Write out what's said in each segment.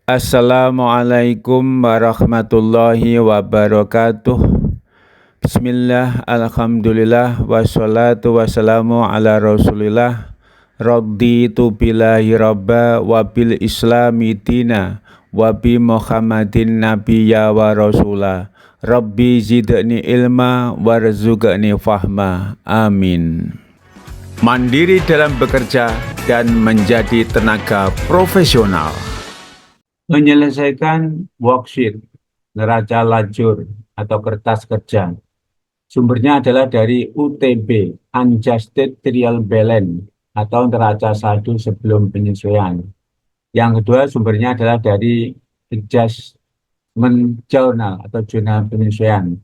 Assalamualaikum warahmatullahi wabarakatuh. Bismillah, alhamdulillah, wassalatu wassalamu ala rasulillah. Raditu billahi rabba wa bil islami dina wa bi muhammadin nabiyya wa rasula. Rabbi zidni ilma warzuqni fahma. Amin. Mandiri dalam bekerja dan menjadi tenaga profesional. Menyelesaikan worksheet, neraca lajur atau kertas kerja. Sumbernya adalah dari UTB, Unadjusted Trial Balance atau neraca saldo sebelum penyesuaian. Yang kedua sumbernya adalah dari Adjustment Journal atau jurnal penyesuaian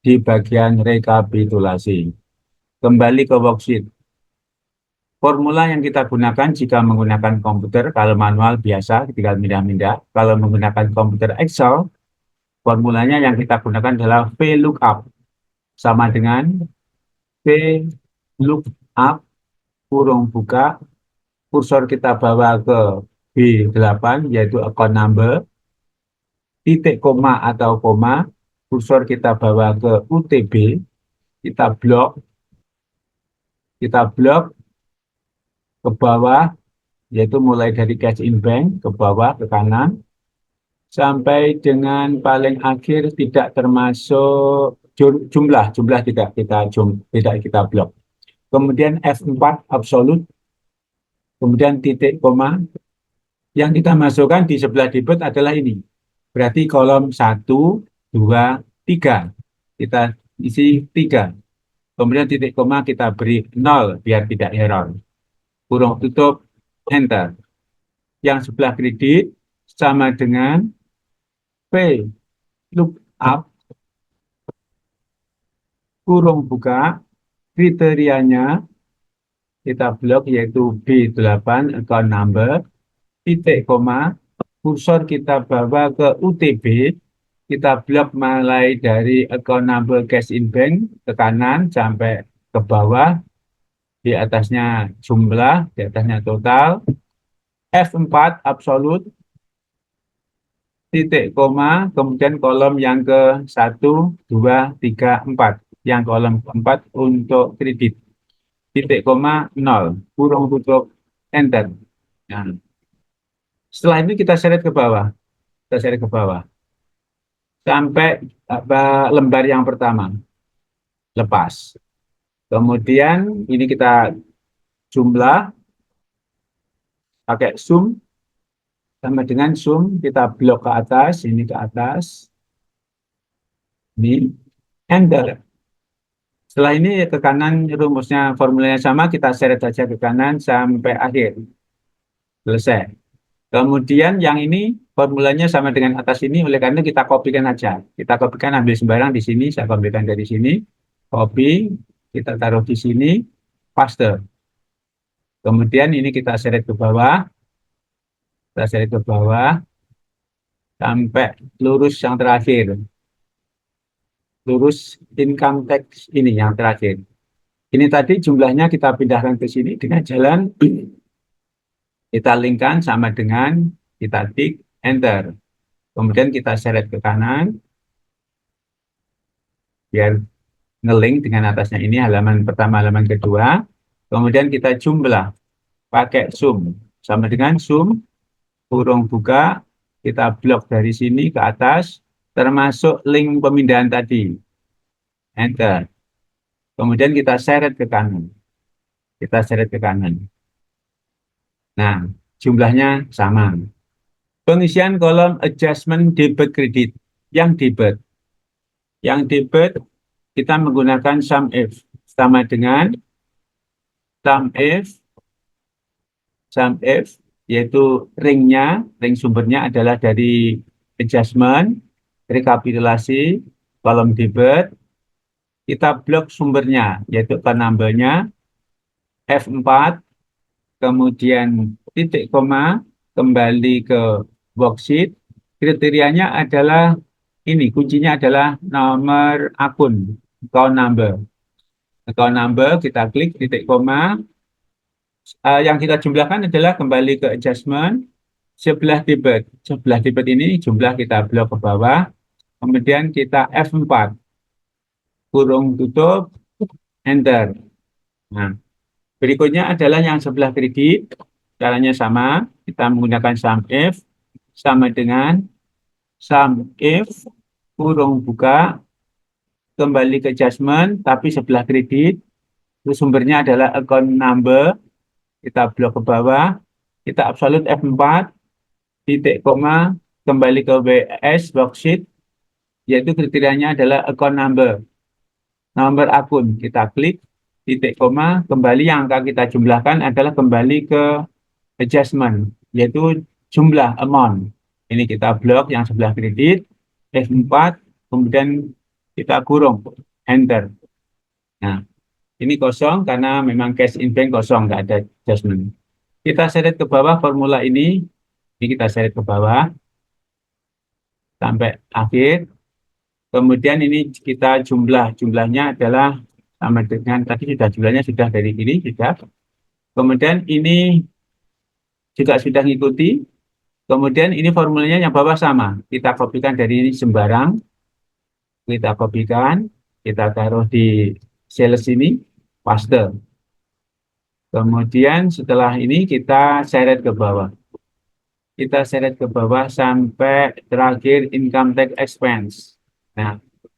di bagian rekapitulasi. Kembali ke worksheet. Formula yang kita gunakan jika menggunakan komputer, kalau manual biasa, tinggal pindah-pindah. Kalau menggunakan komputer Excel, formulanya yang kita gunakan adalah VLOOKUP. Sama dengan VLOOKUP, kurung buka, kursor kita bawa ke B8, yaitu account number, titik koma atau koma, kursor kita bawa ke UTB, kita blok ke bawah, yaitu mulai dari cash in bank ke bawah ke kanan sampai dengan paling akhir tidak termasuk jumlah tidak kita blok. Kemudian F4 absolut, kemudian titik koma. Yang kita masukkan di sebelah debit adalah ini. Berarti kolom 1, 2, 3. Kita isi 3. Kemudian titik koma kita beri 0 biar tidak error. Kurung tutup, enter. Yang sebelah kredit sama dengan VLOOKUP, kurung buka, kriterianya kita blok yaitu B8 account number, titik koma, kursor kita bawa ke UTB, kita blok mulai dari account number cash in bank ke kanan sampai ke bawah, di atasnya jumlah, di atasnya total, F4 absolut, titik koma, kemudian kolom yang ke 1, 2, 3, 4. Yang kolom keempat untuk kredit. Titik koma 0, kurung tutup, enter. Nah, setelah itu kita seret ke bawah. Sampai lembar yang pertama. Lepas. Kemudian ini kita jumlah, pakai zoom, sama dengan zoom, kita blok ke atas, ini ke atas, ini, enter. Setelah ini ke kanan, rumusnya formulanya sama, kita seret saja ke kanan sampai akhir. Selesai. Kemudian yang ini formulanya sama dengan atas ini, oleh karena kita kopikan aja. Kita kopikan, ambil sembarang di sini, saya kopikan dari sini, copy, kita taruh di sini, paste. Kemudian ini kita seret ke bawah, sampai lurus yang terakhir. Lurus income tax ini yang terakhir. Ini tadi jumlahnya kita pindahkan ke sini dengan jalan kita linkkan sama dengan kita tik enter. Kemudian kita seret ke kanan biar ngelink dengan atasnya ini halaman pertama, halaman kedua. Kemudian kita jumlah pakai zoom sama dengan zoom, kurung buka, kita blok dari sini ke atas termasuk link pemindahan tadi. Enter. Kemudian kita seret ke kanan. Nah, jumlahnya sama. Pengisian kolom adjustment debit kredit. Yang debit kita menggunakan SUMIF sama dengan SUMIF yaitu ring sumbernya adalah dari adjustment, rekapitulasi, kolom debit. Kita blok sumbernya yaitu number-nya F4, kemudian titik koma, kembali ke worksheet. Kriterianya adalah ini, kuncinya adalah nomor akun, account number. Account number kita klik titik koma. Yang kita jumlahkan adalah kembali ke adjustment, Sebelah debit ini jumlah kita blok ke bawah, kemudian kita F4, kurung tutup, enter. Nah, berikutnya adalah yang sebelah kredit, caranya sama, kita menggunakan sum if, sama dengan sum if, kurung buka, kembali ke adjustment, tapi sebelah kredit, terus sumbernya adalah account number, kita blok ke bawah, kita absolute F4, titik koma, kembali ke WS worksheet, yaitu kriterianya adalah account number, nomor akun, kita klik, titik koma, kembali yang akan kita jumlahkan adalah kembali ke adjustment, yaitu jumlah amount. Ini kita blok yang sebelah kredit, F4, kemudian kita kurung, enter. Nah, ini kosong karena memang cash in bank kosong, nggak ada adjustment. Kita seret ke bawah formula ini kita seret ke bawah sampai akhir. Kemudian ini kita jumlahnya adalah sama dengan tadi jumlahnya sudah dari ini sudah. Kemudian ini juga sudah mengikuti. Kemudian ini formulanya yang bawah sama. Kita kopikan dari ini sembarang. Kita kopikan, kita taruh di sales ini, paste. Kemudian setelah ini kita seret ke bawah. Kita seret ke bawah sampai terakhir income tax expense. Nah,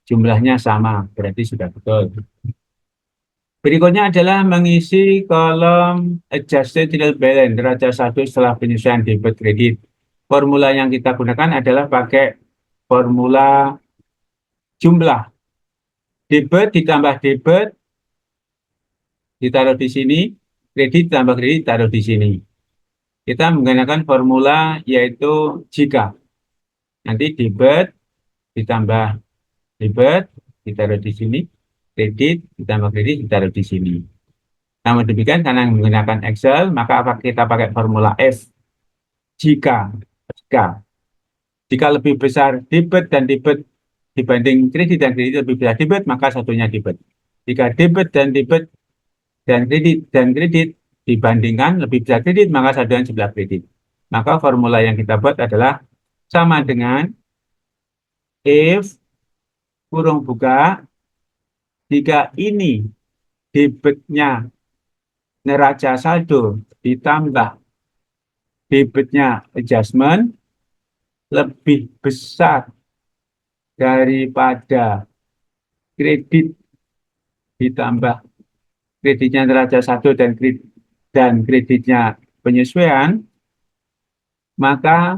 jumlahnya sama, berarti sudah betul. Berikutnya adalah mengisi kolom adjusted real balance, neraca saldo setelah penyesuaian debit kredit. Formula yang kita gunakan adalah pakai formula jumlah. Debit ditambah debit, ditaruh di sini, kredit ditambah kredit, ditaruh di sini. Kita menggunakan formula yaitu jika. Nanti debit ditambah debit, ditaruh di sini, kredit ditambah kredit, ditaruh di sini. Namun demikian, karena menggunakan Excel, maka kita pakai formula F. Jika lebih besar debit dan debit dibanding kredit dan kredit lebih besar debit, maka satunya debit. Jika debit dan debit dan kredit dibandingkan lebih besar kredit, maka satunya sebelah kredit. Maka formula yang kita buat adalah sama dengan if kurung buka, jika ini debitnya neraca saldo ditambah debitnya adjustment lebih besar daripada kredit ditambah kreditnya neraca saldo dan kreditnya penyesuaian, maka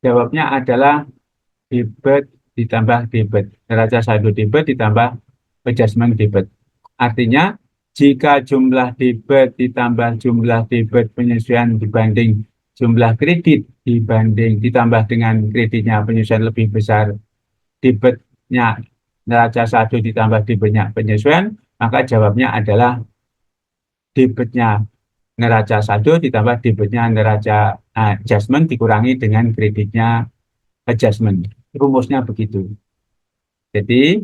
jawabnya adalah debit ditambah debit, neraca saldo debit ditambah adjustment debit. Artinya, jika jumlah debit ditambah jumlah debit penyesuaian dibanding jumlah kredit ditambah dengan kreditnya penyesuaian lebih besar debitnya neraca saldo ditambah debitnya penyesuaian, maka jawabnya adalah debitnya neraca saldo ditambah debitnya neraca adjustment dikurangi dengan kreditnya adjustment. Rumusnya begitu. Jadi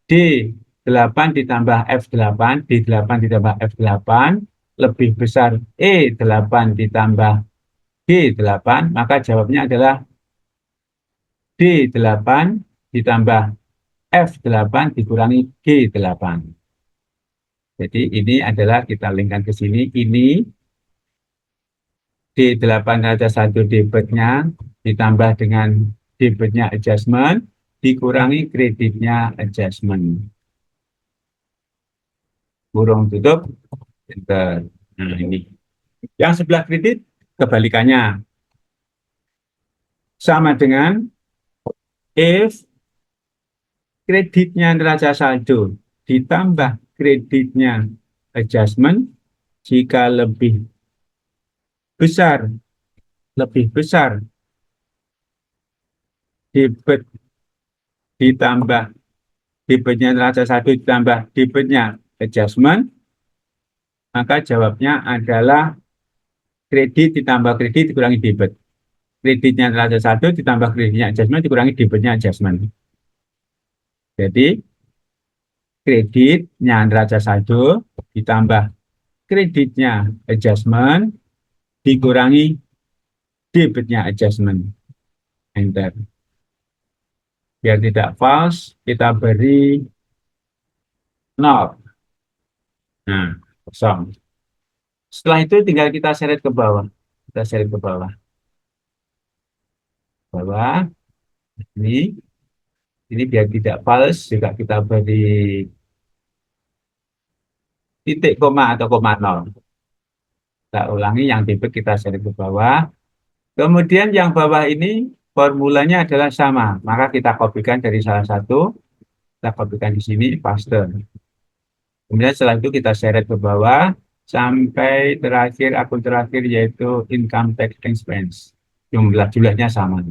D8 ditambah F8, D8 ditambah F8 lebih besar E8 ditambah D8, maka jawabnya adalah D8 ditambah F8 dikurangi G8. Jadi ini adalah kita linkkan ke sini, ini D8 neraca saldo debitnya ditambah dengan debitnya adjustment dikurangi kreditnya adjustment. Kurung tutup, enter. Nah ini. Yang sebelah kredit kebalikannya. Sama dengan if kreditnya neraca saldo ditambah kreditnya adjustment jika lebih besar debit ditambah debitnya neraca saldo ditambah debitnya adjustment, maka jawabnya adalah kredit ditambah kredit dikurangi debit. Kreditnya neraca saldo ditambah kreditnya adjustment dikurangi debitnya adjustment. Jadi kreditnya neraca saldo ditambah kreditnya adjustment dikurangi debitnya adjustment. Enter. Biar tidak false, kita beri 0. Nah, kosong. Setelah itu tinggal kita seret ke bawah. Kita seret ke bawah. Bawah. Ini biar tidak false juga kita beri titik koma atau koma 0. Kita ulangi yang debit kita seret ke bawah. Kemudian yang bawah ini formulanya adalah sama. Maka kita kopikan dari salah satu. Kita kopikan di sini, paste. Kemudian setelah itu kita seret ke bawah sampai terakhir, akun terakhir yaitu income tax expense. Jumlahnya sama.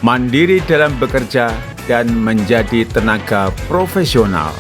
Mandiri dalam bekerja dan menjadi tenaga profesional.